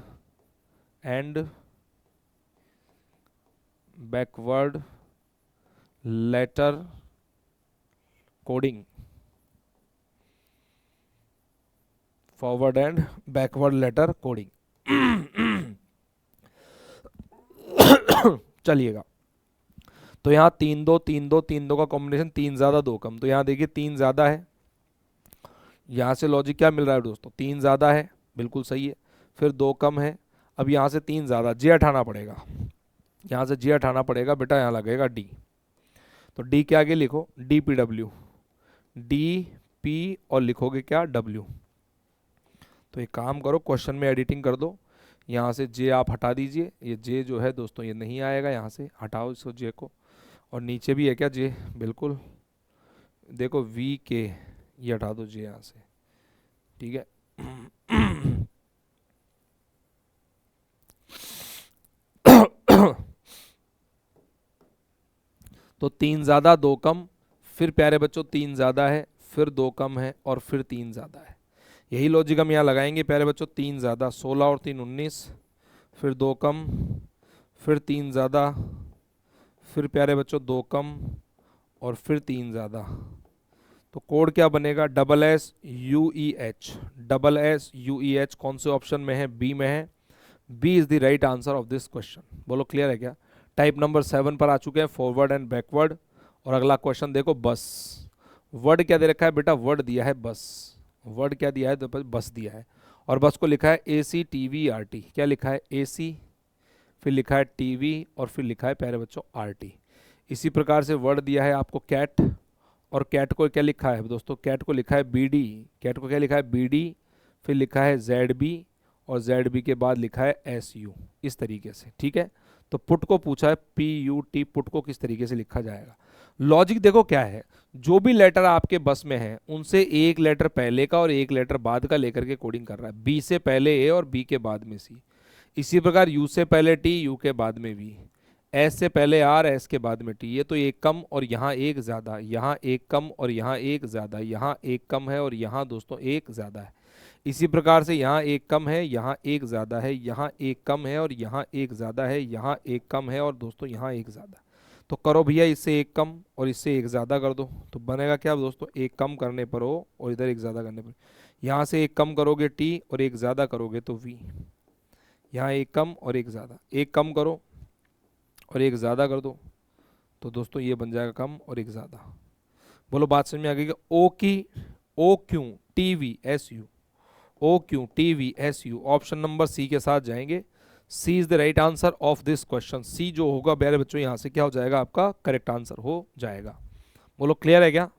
and backward letter coding, forward and backward letter coding. चलिएगा, तो यहाँ 3 2 3 2 3 2 का कॉम्बिनेशन, 3 ज़्यादा 2 कम, तो यहाँ देखिए 3 ज़्यादा है। यहाँ से लॉजिक क्या मिल रहा है दोस्तों, 3 ज़्यादा है, बिल्कुल सही है, फिर 2 कम है, अब यहाँ से 3 ज़्यादा, जे हटाना पड़ेगा, यहाँ से जे हटाना पड़ेगा बेटा, यहाँ लगेगा डी। तो डी के आगे लिखो DPW, DP और लिखोगे क्या W। तो एक काम करो, क्वेश्चन में एडिटिंग कर दो, यहाँ से जे आप हटा दीजिए, ये जे जो है दोस्तों ये नहीं आएगा, यहाँ से हटाओ इसको जे को, और नीचे भी है क्या जे, बिल्कुल, देखो VK, ये हटा दो जे यहाँ से, ठीक है। तो 3 ज़्यादा 2 कम, फिर प्यारे बच्चों 3 ज़्यादा है, फिर 2 कम है, और फिर 3 ज़्यादा है। यही लॉजिक हम यहाँ लगाएंगे प्यारे बच्चों, 3 ज़्यादा 16 और 3 19, फिर 2 कम, फिर 3 ज़्यादा, फिर प्यारे बच्चों 2 कम, और फिर 3 ज़्यादा। तो कोड क्या बनेगा, SSUEH, SSUEH कौन से ऑप्शन में है, बी में है। B is the right answer of this question. बोलो क्लियर है क्या। टाइप नंबर 7 पर आ चुके हैं, फॉरवर्ड एंड बैकवर्ड। और अगला क्वेश्चन देखो, बस। वर्ड क्या दे रखा है बेटा, वर्ड दिया है बस। वर्ड क्या दिया है, तो बस दिया है, और बस को लिखा है ACTVRT। क्या लिखा है, AC, फिर लिखा है TV, और फिर लिखा है प्यारे बच्चों RT। इसी प्रकार से वर्ड दिया है आपको कैट, और कैट को क्या लिखा है दोस्तों, कैट को लिखा है BD। कैट को क्या लिखा है, BD, फिर लिखा है ZB, और ZB के बाद लिखा है SU, इस तरीके से, ठीक है। तो पुट को पूछा है PUT, पुट को किस तरीके से लिखा जाएगा। लॉजिक देखो क्या है, जो भी लेटर आपके बस में है उनसे एक लेटर पहले का और एक लेटर बाद का लेकर के कोडिंग कर रहा है। B से पहले A और B के बाद में C। इसी प्रकार U से पहले T, U के बाद में V, S से पहले R, S के बाद में T। ये तो एक कम और यहाँ एक ज़्यादा, यहाँ एक कम और यहाँ एक ज़्यादा, यहाँ एक कम है और यहाँ दोस्तों एक ज़्यादा है। इसी प्रकार से यहाँ एक कम है, यहाँ एक ज़्यादा है, यहाँ एक कम है और यहाँ एक ज़्यादा है, यहाँ एक कम है और दोस्तों यहाँ एक ज़्यादा। तो करो भैया, इससे एक कम और इससे एक ज़्यादा कर दो, तो बनेगा क्या दोस्तों, एक कम करने पर O और इधर एक ज़्यादा करने पर। यहाँ से एक कम करोगे T और एक ज़्यादा करोगे तो V। यहाँ एक कम और एक ज़्यादा, एक कम करो और एक ज़्यादा कर दो, तो दोस्तों ये बन जाएगा कम और एक ज़्यादा। बोलो बात समझ में आ गई क्या। O क्यों TV SU, O क्यों TV SU, option number C के साथ जाएंगे। C is the right answer of this question. C जो होगा प्यारे बच्चों यहाँ से क्या हो जाएगा, आपका करेक्ट आंसर हो जाएगा। बोलो क्लियर है क्या।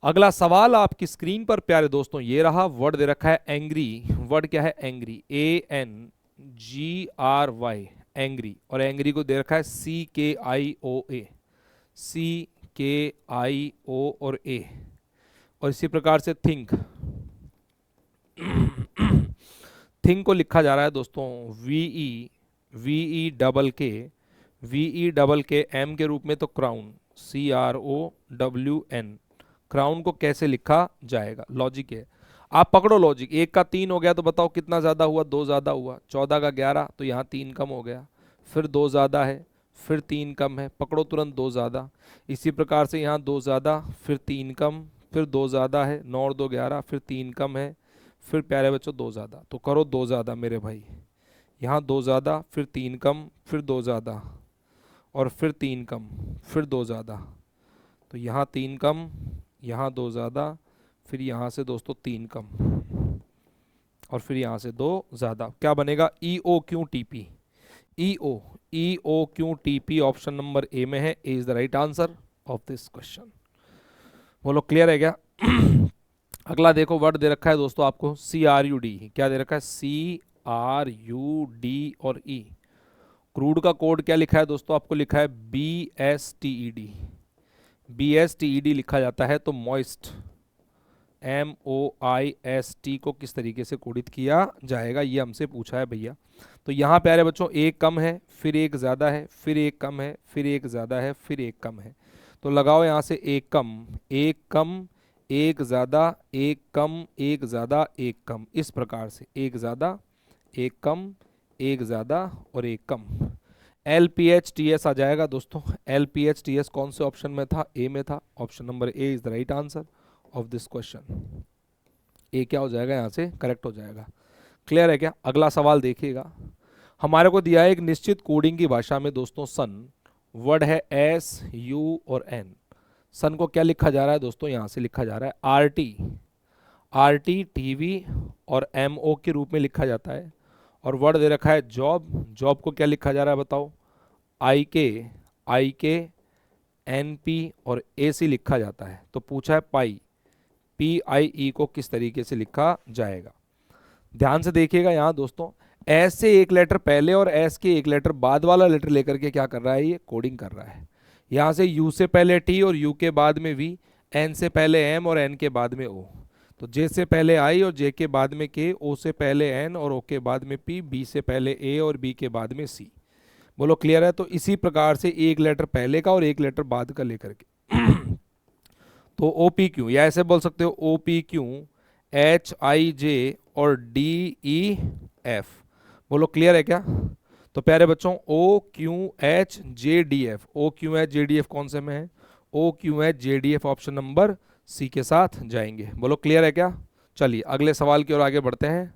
अगला सवाल आपकी स्क्रीन पर प्यारे दोस्तों ये रहा। वर्ड दे रखा है एंग्री। वर्ड क्या है, एंग्री, ANGRY, एंग्री, और एंग्री को दे रखा है CKIOA, CKIO और A। और इसी प्रकार से थिंक, थिंक को लिखा जा रहा है दोस्तों VEKKM के रूप में, तो क्राउन, CROWN, क्राउन को कैसे लिखा जाएगा? लॉजिक है, आप पकड़ो लॉजिक। 1 का 3 हो गया तो बताओ कितना ज़्यादा हुआ? 2 ज़्यादा हुआ। 14 का 11 तो यहाँ 3 कम हो गया, फिर 2 ज़्यादा है, फिर 3 कम है, पकड़ो तुरंत 2 ज़्यादा। इसी प्रकार से यहाँ 2 ज़्यादा, फिर 3 कम, फिर 2 ज़्यादा है, 9 और 2 11, फिर 3 कम है, फिर प्यारे बच्चों 2 ज़्यादा। तो करो 2 ज़्यादा मेरे भाई, यहाँ 2 ज़्यादा, फिर 3 कम, फिर 2 ज़्यादा, और फिर 3 कम, फिर 2 ज़्यादा। तो यहाँ 3 कम, यहाँ 2 ज़्यादा, फिर यहाँ से दोस्तों 3 कम, और फिर यहाँ से 2 ज़्यादा। क्या बनेगा? E O Q T P. E O Q T P option number A में है। A is the right answer of this question. बोलो क्लियर है क्या? अगला देखो, वर्ड दे रखा है दोस्तों आपको CRUD। क्या दे रखा है? CRUD और E। क्रूड का कोड क्या लिखा है दोस्तों? आपको लिखा है BSTED। BSTED लिखा जाता है। तो मॉइस्ट, MOIST को किस तरीके से कोडित किया जाएगा, ये हमसे पूछा है भैया। तो यहाँ प्यारे बच्चों 1 कम है, फिर 1 ज़्यादा है, फिर 1 कम है, फिर 1 ज़्यादा है, फिर 1 कम है। तो लगाओ यहाँ से 1 कम, 1 कम, 1 ज़्यादा, 1 कम, 1 ज़्यादा, 1 कम। इस प्रकार से 1 ज़्यादा, 1 कम, 1 ज़्यादा और 1 कम। LPHTS आ जाएगा दोस्तों। LPHTS कौन से ऑप्शन में था? ए में था। Option number A is the right answer of this question. A क्या हो जाएगा? यहाँ से करेक्ट हो जाएगा। क्लियर है क्या? अगला सवाल देखिएगा। हमारे को दिया है एक निश्चित कोडिंग की भाषा में दोस्तों सन। वर्ड है SU और N। सन को क्या लिखा जा रहा है दोस्तों? यहाँ से लिखा जा रहा है RT TV और MO के रूप में लिखा जाता है। और वर्ड दे रखा है जॉब। जॉब को क्या लिखा जा रहा है बताओ? IK NP और AC लिखा जाता है। तो पूछा है पाई, PIE को किस तरीके से लिखा जाएगा? ध्यान से देखिएगा यहाँ दोस्तों, एस से एक लेटर पहले और एस के एक लेटर बाद वाला लेटर लेकर के क्या कर रहा है? ये कोडिंग कर रहा है। यहाँ से यू से पहले टी और यू के बाद में वी, एन से पहले एम और एन के बाद में ओ। तो जे से पहले आई और जे के बाद में के, ओ से पहले एन और ओ के बाद में पी, बी से पहले ए और बी के बाद में सी। बोलो क्लियर है? तो इसी प्रकार से एक लेटर पहले का और एक लेटर बाद का लेकर के तो ओ पी क्यू, या ऐसे बोल सकते हो ओ पी क्यू, HIJ और DEF। बोलो क्लियर है क्या? तो प्यारे बच्चों OQHJDF, OQHJDF कौन से में है? OQHJDF ऑप्शन नंबर सी के साथ जाएंगे। बोलो क्लियर है क्या? चलिए अगले सवाल की ओर आगे बढ़ते हैं।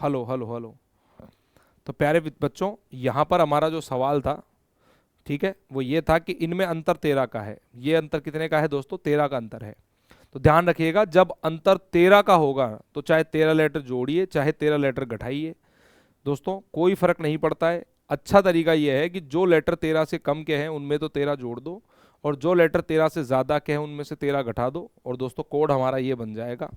Hello hello hello. तो प्यारे बच्चों, यहाँ पर हमारा जो सवाल था, ठीक है, वो ये था कि इनमें अंतर 13 का है। ये अंतर कितने का है दोस्तों? 13 का अंतर है। तो ध्यान रखिएगा, जब अंतर 13 का होगा तो चाहे 13 लेटर जोड़िए चाहे 13 लेटर घटाइए, दोस्तों कोई फर्क नहीं पड़ता है। अच्छा तरीका यह है कि जो लेटर 13 से कम के हैं उनमें तो 13 जोड़ दो, और जो लेटर 13 से ज़्यादा के हैं उनमें से 13 घटा दो, और दोस्तों कोड हमारा ये बन जाएगा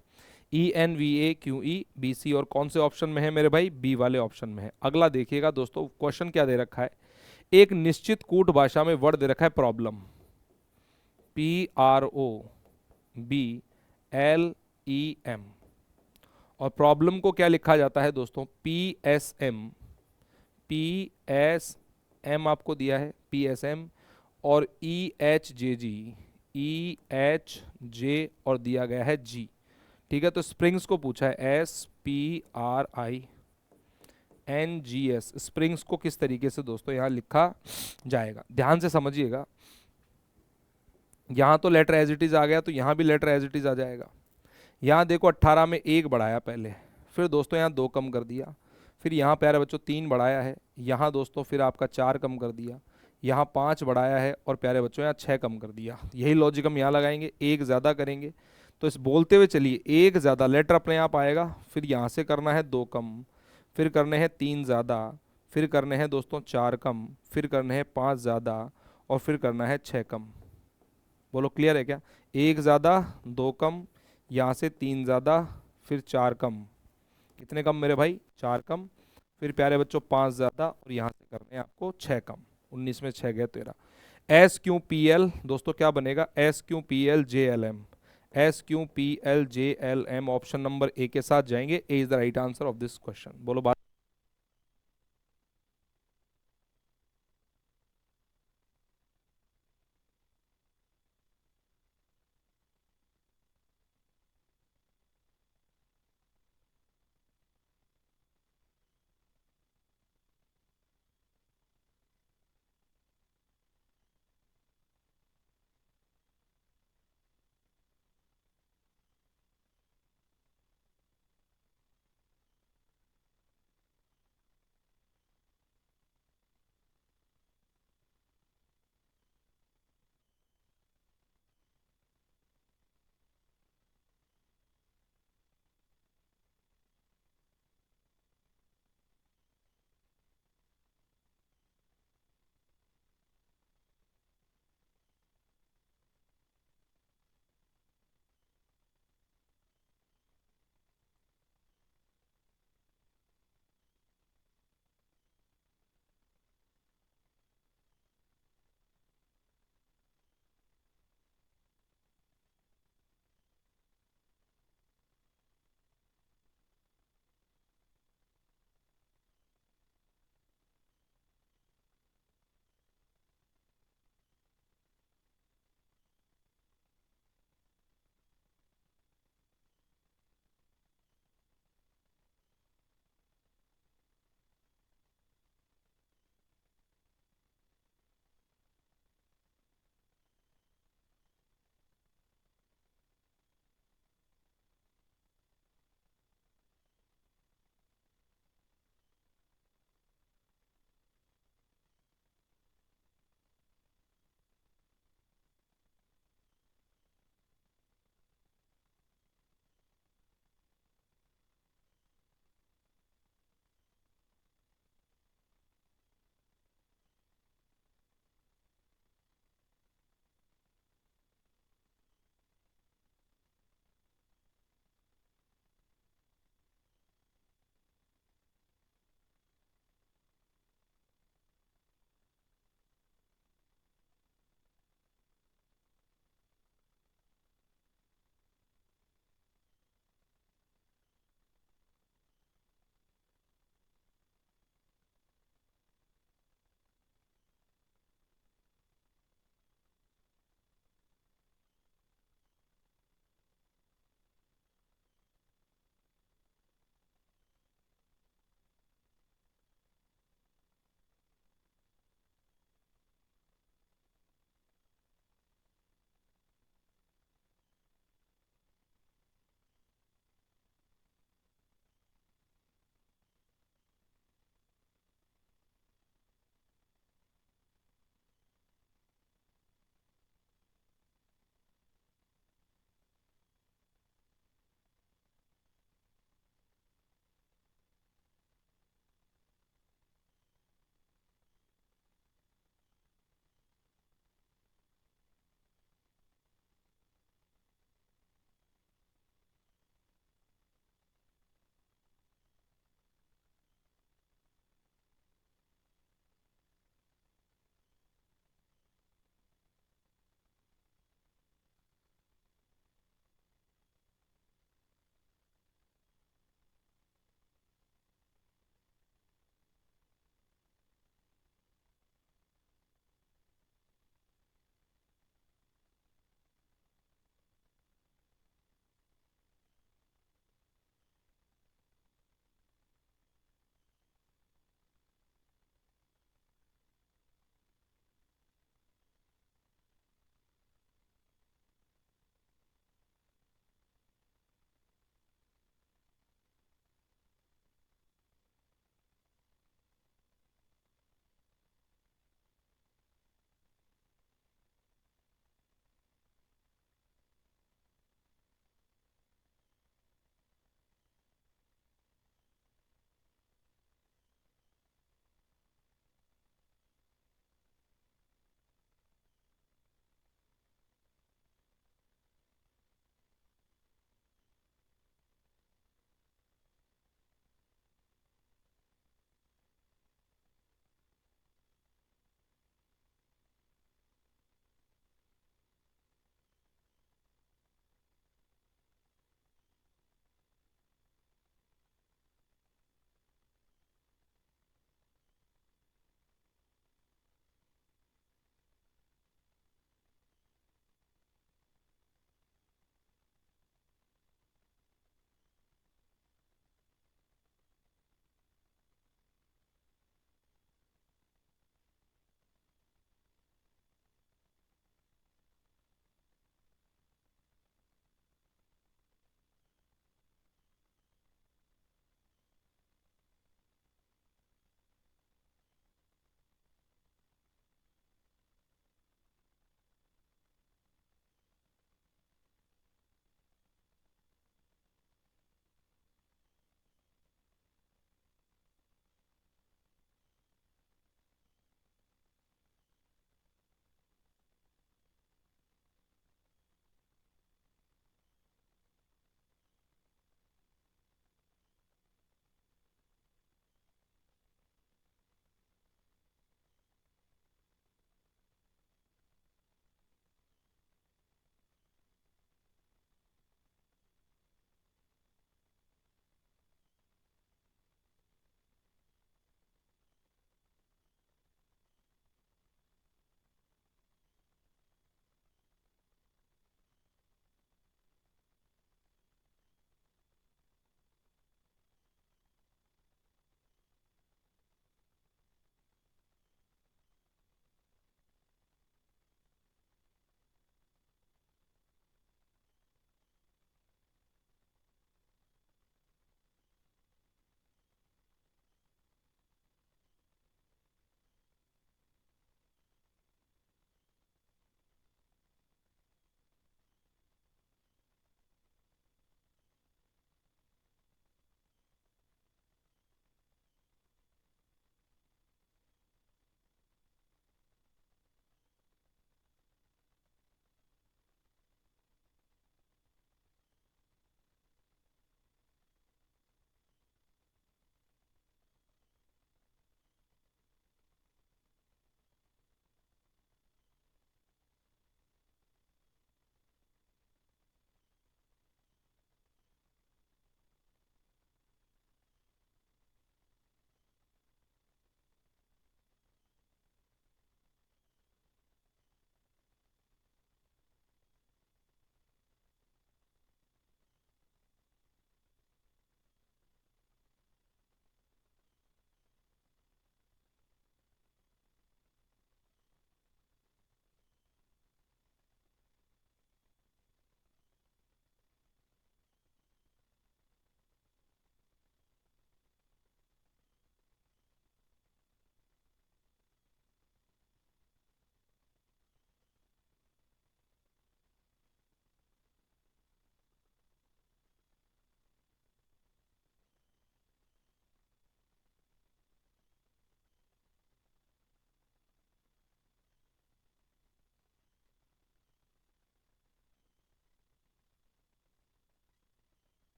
ENVAQE और कौन से ऑप्शन में है मेरे भाई? बी वाले ऑप्शन में है। अगला देखिएगा दोस्तों, क्वेश्चन क्या दे रखा है? एक निश्चित कूट भाषा में वर्ड दे रखा है प्रॉब्लम, PROBLEM, और प्रॉब्लम को क्या लिखा जाता है दोस्तों? PSM आपको दिया है, PSM, और EHJ और दिया गया है G। ठीक है, तो स्प्रिंग्स को पूछा है, SPRINGS, स्प्रिंग्स को किस तरीके से दोस्तों यहाँ लिखा जाएगा? ध्यान से समझिएगा, यहाँ तो लेटर एज इट इज आ गया, तो यहाँ भी लेटर एज इट इज आ जाएगा। यहाँ देखो 18 में 1 बढ़ाया पहले, फिर दोस्तों यहाँ 2 कम कर दिया, फिर यहाँ प्यारे बच्चों 3 बढ़ाया है, यहाँ दोस्तों फिर आपका 4 कम कर दिया, यहाँ 5 बढ़ाया है, और प्यारे बच्चों यहाँ 6 कम कर दिया। यही लॉजिक हम यहाँ लगाएंगे, एक ज़्यादा करेंगे। तो इस बोलते हुए चलिए, एक ज़्यादा लेटर अपने आप आएगा, फिर यहाँ से करना है 2 कम, फिर करने हैं 3 ज़्यादा, फिर करने हैं दोस्तों 4 कम, फिर करने हैं 5 ज़्यादा, और फिर करना है 6 कम। बोलो क्लियर है क्या? एक ज़्यादा, 2 कम, यहाँ से 3 ज़्यादा, फिर 4 कम। कितने कम मेरे भाई? 4 कम। फिर प्यारे बच्चों 5 ज़्यादा, और यहाँ से करने हैं आपको 6 कम। 19 में 6 गए 13। SQPL दोस्तों क्या बनेगा? SQPLJLM, SQPLJLM option number A के साथ जाएंगे। A is the right answer of this question. बोलो बात।